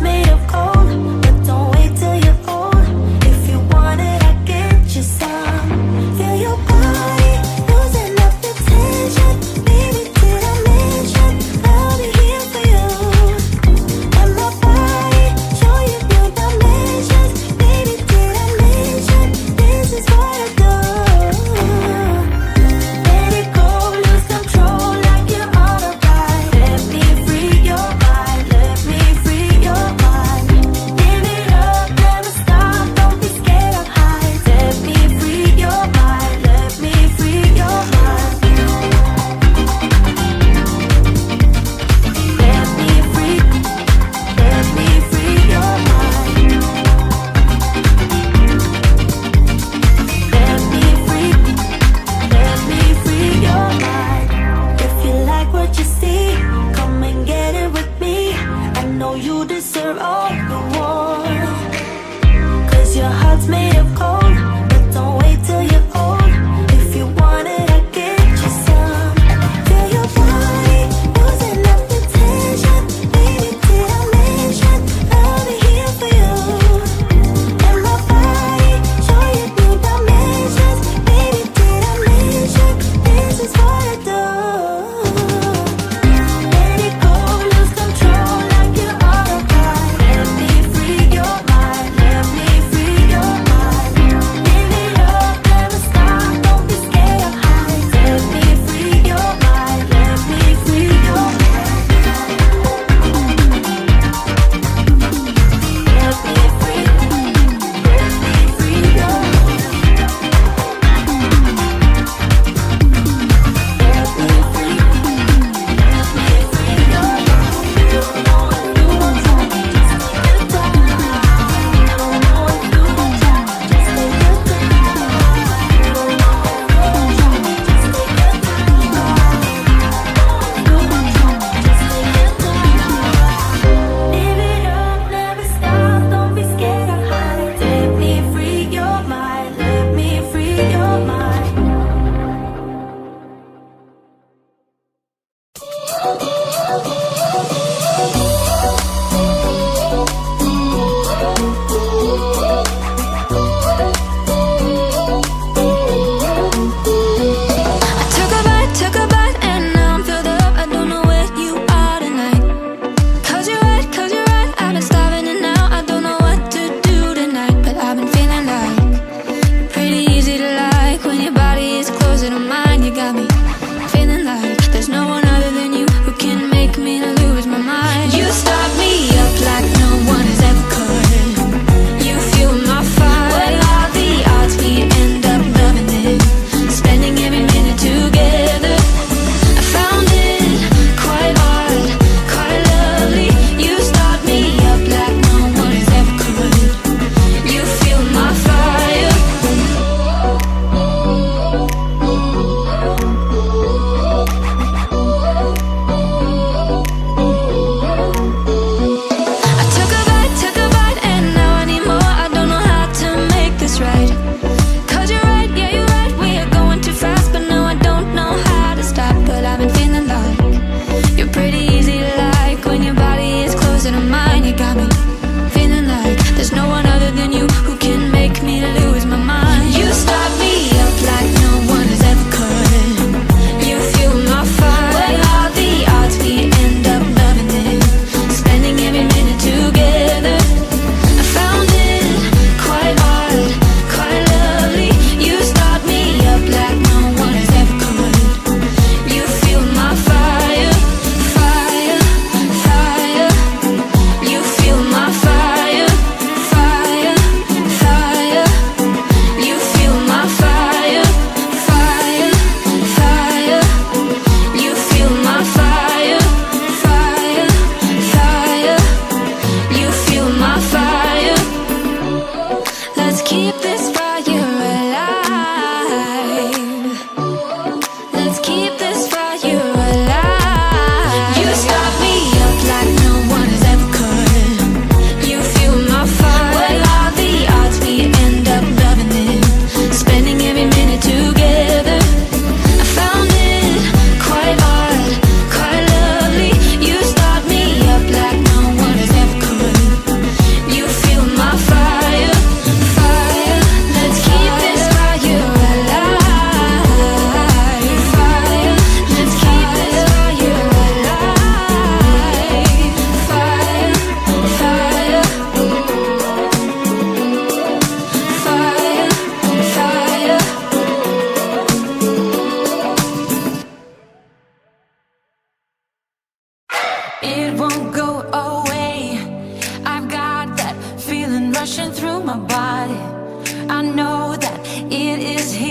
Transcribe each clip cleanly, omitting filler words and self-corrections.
Made of gold, but don't wait till you're old. If you want it, I get you some.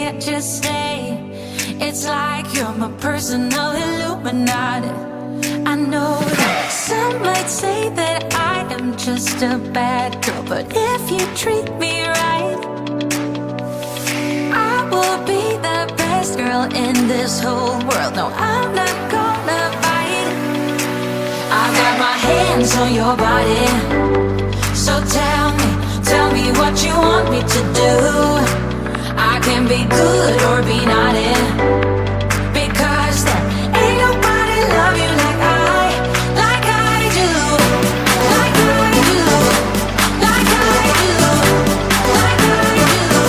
can't just stay. It's like you're my personal Illuminati. I know that some might say that I am just a bad girl, but if you treat me right, I will be the best girl in this whole world. No, I'm not gonna fight. I've got my hands on your body, so tell me what you want me to do. I can be good or be naughty, because there ain't nobody love you like I do, like I do, like I do, like I do, like I do,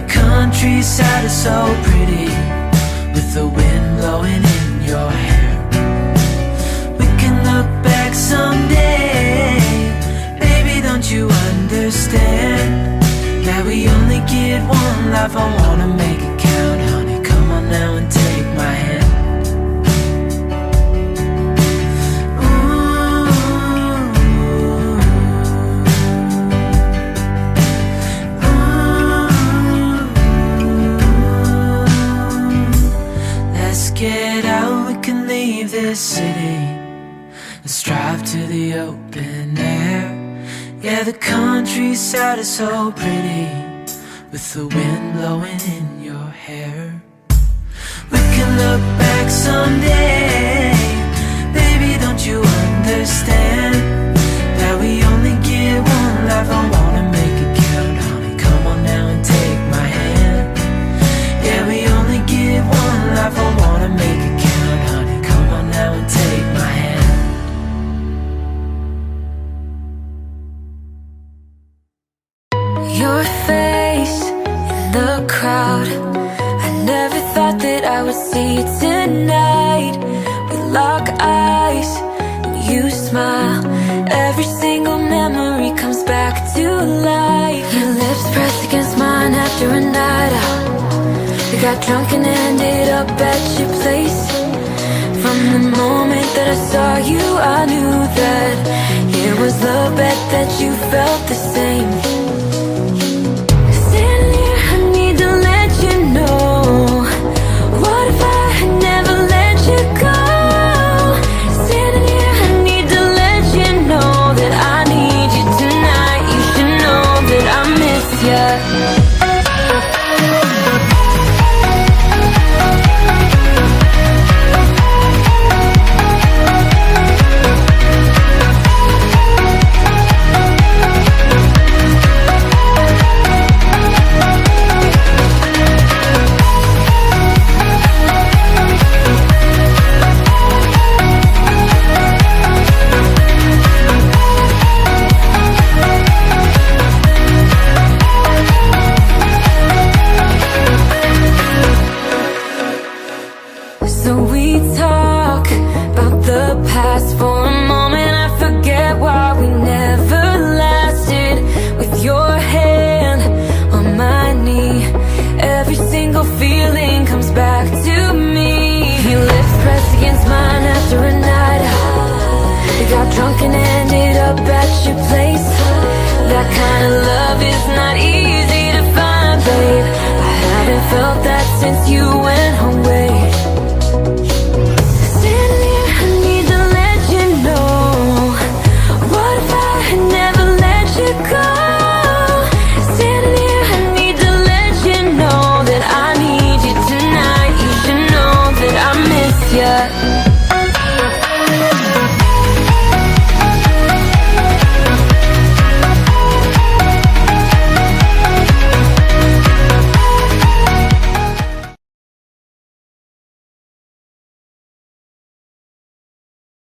countryside is so pretty with life, I wanna make it count. Honey, come on now and take my hand. Let's get out, we can leave this city. Let's drive to the open air. Yeah, the countryside is so pretty, with the wind blowing in your hair. We can look back someday. Baby, don't you understand that we only get one life? I wanna make it count. Honey, come on now and take my hand. Yeah, we only get one life. I wanna make it count. Honey, come on now and take my hand. Your face in the crowd, I never thought that I would see it tonight. We lock eyes and you smile. Every single memory comes back to life. Your lips pressed against mine after a night out. We got drunk and ended up at your place. From the moment that I saw you, I knew that it was the bet that you felt the same. So we talk about the past for a moment. I forget why we never lasted. With your hand on my knee, every single feeling comes back to me. Your lips pressed against mine after a night out. We got drunk and ended up at your place. That kind of love is not easy to find, babe. I haven't felt that since you went away. Yeah.